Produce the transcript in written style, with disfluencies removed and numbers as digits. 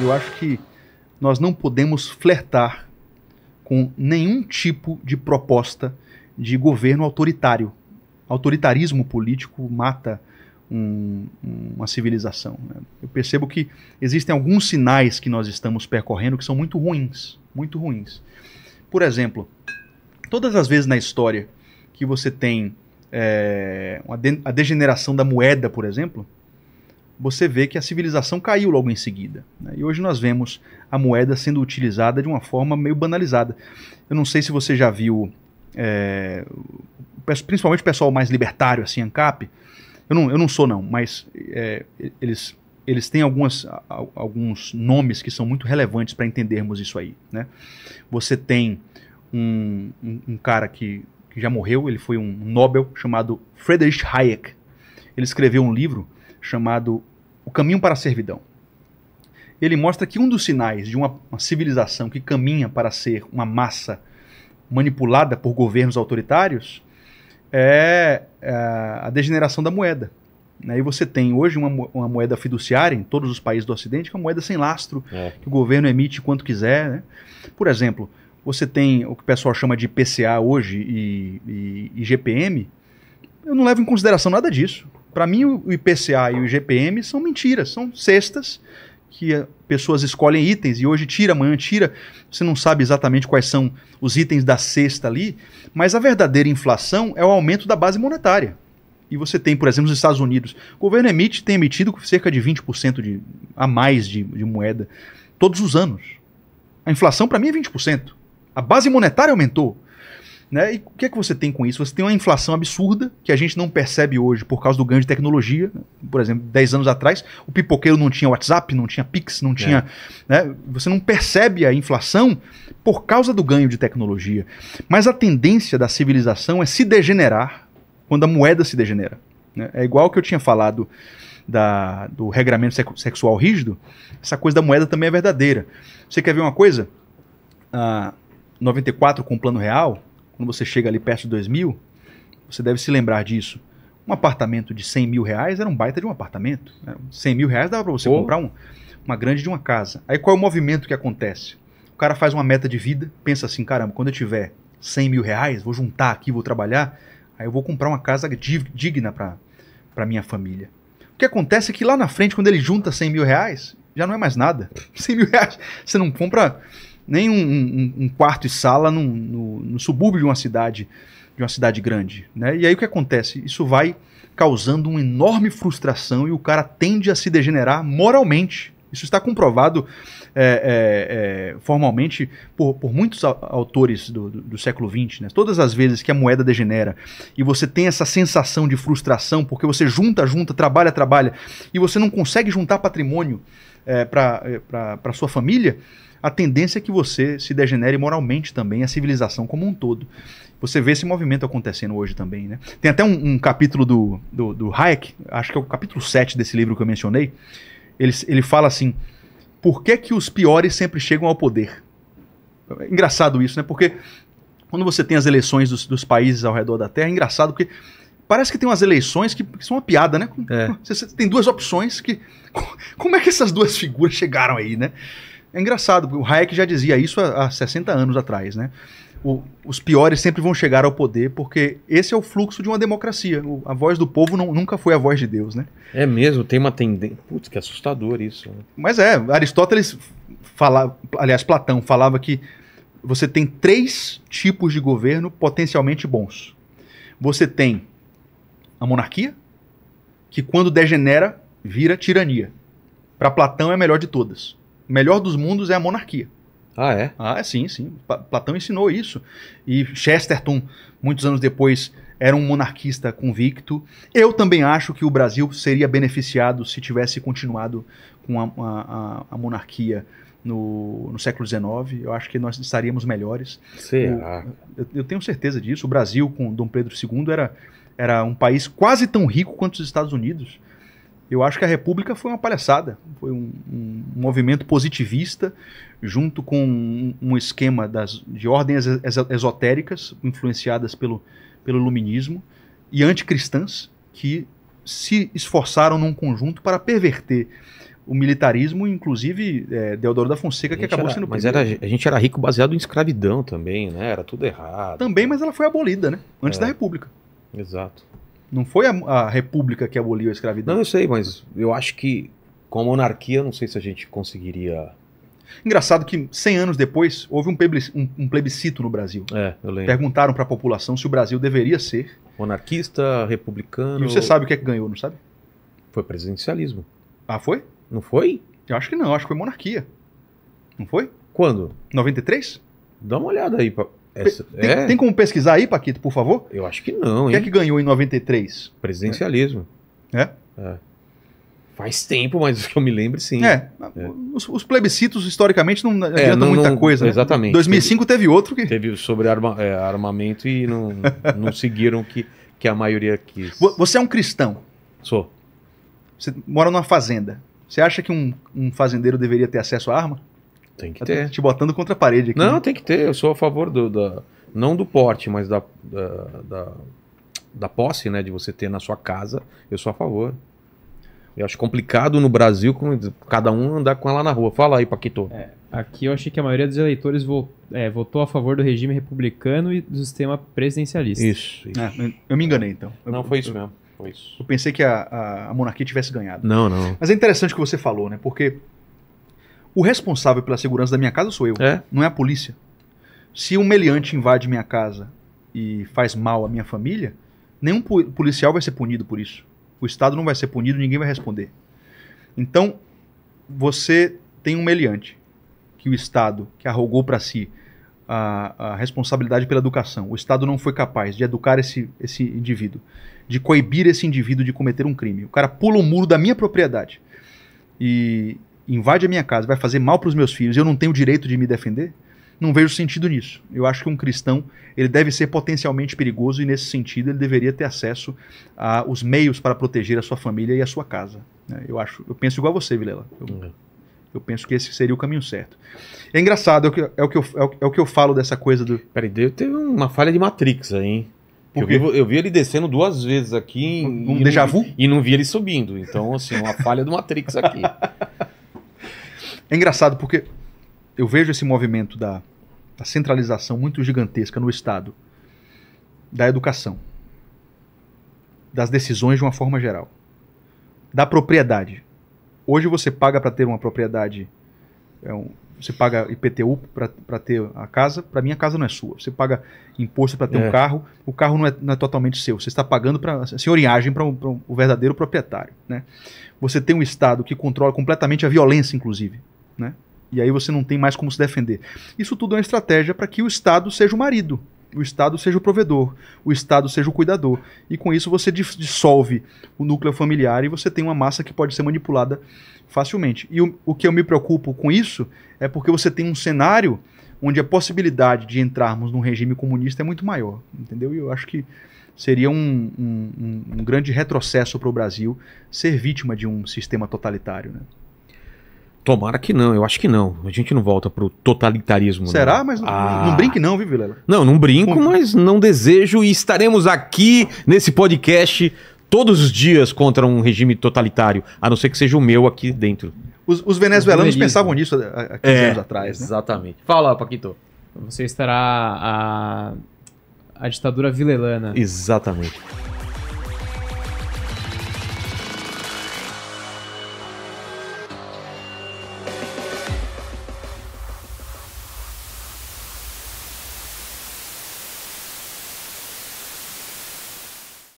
Eu acho que nós não podemos flertar com nenhum tipo de proposta de governo autoritário. Autoritarismo político mata uma civilização, né? Eu percebo que existem alguns sinais que nós estamos percorrendo que são muito ruins, muito ruins. Por exemplo, todas as vezes na história que você tem a degeneração da moeda, por exemplo, você vê que a civilização caiu logo em seguida, né? E hoje nós vemos a moeda sendo utilizada de uma forma meio banalizada. Eu não sei se você já viu, principalmente o pessoal mais libertário, assim, ANCAP. Eu não sou não, mas eles têm alguns nomes que são muito relevantes para entendermos isso aí, né? Você tem um cara que já morreu, ele foi um Nobel, chamado Friedrich Hayek. Ele escreveu um livro chamado O Caminho para a Servidão. Ele mostra que um dos sinais de uma civilização que caminha para ser uma massa manipulada por governos autoritários é a degeneração da moeda. Aí você tem hoje uma moeda fiduciária em todos os países do Ocidente, que é uma moeda sem lastro, que o governo emite quanto quiser, né? Por exemplo, você tem o que o pessoal chama de IPCA hoje e IGPM. Eu não levo em consideração nada disso. Para mim, o IPCA e o IGPM são mentiras, são cestas que pessoas escolhem itens e hoje tira, amanhã tira. Você não sabe exatamente quais são os itens da cesta ali, mas a verdadeira inflação é o aumento da base monetária. E você tem, por exemplo, nos Estados Unidos, o governo tem emitido cerca de 20% a mais de moeda todos os anos. A inflação, para mim, é 20%. A base monetária aumentou, né? E o que é que você tem com isso? Você tem uma inflação absurda que a gente não percebe hoje por causa do ganho de tecnologia. Por exemplo, 10 anos atrás, o pipoqueiro não tinha WhatsApp, não tinha Pix, não tinha... Né? Você não percebe a inflação por causa do ganho de tecnologia. Mas a tendência da civilização é se degenerar quando a moeda se degenera, né? É igual que eu tinha falado do regramento sexual rígido. Essa coisa da moeda também é verdadeira. Você quer ver uma coisa? 94 com o Plano Real, quando você chega ali perto de 2000, você deve se lembrar disso. Um apartamento de 100 mil reais era um baita de um apartamento, né? 100 mil reais dava para você comprar uma grande de uma casa. Aí qual é o movimento que acontece? O cara faz uma meta de vida, pensa assim, caramba, quando eu tiver 100 mil reais, vou juntar aqui, vou trabalhar, aí eu vou comprar uma casa digna para minha família. O que acontece é que lá na frente, quando ele junta 100 mil reais, já não é mais nada. 100 mil reais, você não compra nem um quarto e sala no subúrbio de uma cidade grande, né? E aí o que acontece? Isso vai causando uma enorme frustração e o cara tende a se degenerar moralmente. Isso está comprovado formalmente por muitos autores do século XX, né? Todas as vezes que a moeda degenera e você tem essa sensação de frustração porque você junta, trabalha e você não consegue juntar patrimônio para sua família, a tendência é que você se degenere moralmente também, a civilização como um todo. Você vê esse movimento acontecendo hoje também, né? Tem até um capítulo do Hayek, acho que é o capítulo 7 desse livro que eu mencionei. Ele fala assim: por que os piores sempre chegam ao poder? É engraçado isso, né? Porque quando você tem as eleições dos países ao redor da Terra, é engraçado porque parece que tem umas eleições que são uma piada, né? Você tem duas opções que... Como é que essas duas figuras chegaram aí, né? É engraçado, o Hayek já dizia isso há 60 anos atrás, né? Os piores sempre vão chegar ao poder, porque esse é o fluxo de uma democracia. A voz do povo nunca foi a voz de Deus, né? É mesmo, tem uma tendência... Putz, que assustador isso. Mas Aristóteles falava, aliás, Platão falava que você tem 3 tipos de governo potencialmente bons. Você tem a monarquia, que quando degenera, vira tirania. Para Platão é a melhor de todas. O melhor dos mundos é a monarquia. Ah, é? Sim. Platão ensinou isso. E Chesterton, muitos anos depois, era um monarquista convicto. Eu também acho que o Brasil seria beneficiado se tivesse continuado com a monarquia no século XIX. Eu acho que nós estaríamos melhores. Será? Eu tenho certeza disso. O Brasil, com Dom Pedro II, era um país quase tão rico quanto os Estados Unidos. Eu acho que a República foi uma palhaçada, foi um movimento positivista, junto com um esquema de ordens esotéricas, influenciadas pelo iluminismo, e anticristãs, que se esforçaram num conjunto para perverter o militarismo, inclusive Deodoro da Fonseca, que acabou sendo o Mas primeiro. a gente era rico baseado em escravidão também, né? Era tudo errado. Também, mas ela foi abolida, né? Antes da República. Exato. Não foi a República que aboliu a escravidão. Não, eu sei, mas eu acho que com a monarquia, não sei se a gente conseguiria... Engraçado que 100 anos depois houve um plebiscito no Brasil. Eu lembro. Perguntaram para a população se o Brasil deveria ser. Monarquista, republicano... E você sabe o que é que ganhou, não sabe? Foi presidencialismo. Ah, foi? Não foi? Eu acho que não, acho que foi monarquia. Não foi? Quando? 93? Dá uma olhada aí. Tem como pesquisar aí, Paquito, por favor? Eu acho que não, O hein? que é que ganhou em 93? Presidencialismo. É? Faz tempo, mas que eu me lembro, sim. Os plebiscitos, historicamente, não adiantam muita coisa, né? Exatamente. 2005 teve outro que... Teve sobre armamento e não seguiram o que a maioria quis. Você é um cristão. Sou. Você mora numa fazenda. Você acha que um fazendeiro deveria ter acesso à arma? Tem que Eu tô ter. te botando contra a parede aqui. Não, né? tem que ter. Eu sou a favor não do porte, mas da posse, né? De você ter na sua casa. Eu sou a favor. Eu acho complicado no Brasil cada um andar com ela na rua. Fala aí, Paquito. Aqui eu achei que a maioria dos eleitores votou a favor do regime republicano e do sistema presidencialista. Isso. Eu me enganei, então. Não, foi isso mesmo. Foi isso. Eu pensei que a monarquia tivesse ganhado. Não. Mas é interessante o que você falou, né? Porque o responsável pela segurança da minha casa sou eu, não é a polícia. Se um meliante invade minha casa e faz mal à minha família, nenhum policial vai ser punido por isso. O Estado não vai ser punido, ninguém vai responder. Então, você tem um meliante que o Estado, que arrogou para si a responsabilidade pela educação, o Estado não foi capaz de educar esse indivíduo, de coibir esse indivíduo de cometer um crime. O cara pula o muro da minha propriedade e invade a minha casa, vai fazer mal para os meus filhos, eu não tenho o direito de me defender? Não vejo sentido nisso. Eu acho que um cristão ele deve ser potencialmente perigoso e, nesse sentido, ele deveria ter acesso aos meios para proteger a sua família e a sua casa. Eu penso igual a você, Vilela. Eu penso que esse seria o caminho certo. É engraçado, é o que eu falo dessa coisa do... Peraí, teve uma falha de Matrix aí, hein? Eu vi ele descendo 2 vezes aqui. Um déjà vu? E não vi ele subindo. Então, assim, uma falha do Matrix aqui. É engraçado porque eu vejo esse movimento da centralização muito gigantesca no Estado, da educação, das decisões de uma forma geral, da propriedade. Hoje você paga para ter uma propriedade, você paga IPTU para ter a casa, para mim a casa não é sua. Você paga imposto para ter um carro, o carro não é totalmente seu. Você está pagando para senhoriagem para o verdadeiro proprietário. Né? Você tem um Estado que controla completamente a violência, inclusive. Né? E aí você não tem mais como se defender. Isso tudo é uma estratégia para que o Estado seja o marido, o Estado seja o provedor, o Estado seja o cuidador. E com isso você dissolve o núcleo familiar e você tem uma massa que pode ser manipulada facilmente. E o que eu me preocupo com isso é porque você tem um cenário onde a possibilidade de entrarmos num regime comunista é muito maior. Entendeu? E eu acho que seria um grande retrocesso para o Brasil ser vítima de um sistema totalitário, né? Tomara que não, eu acho que não. A gente não volta pro totalitarismo. Será? Não. Mas não brinque não, viu, Vilela? Não brinco, mas não desejo. E estaremos aqui nesse podcast todos os dias contra um regime totalitário, a não ser que seja o meu aqui dentro. Os venezuelanos pensavam nisso há 15 anos atrás, né? Exatamente. Fala, Paquito. Você estará a ditadura vilelana. Exatamente.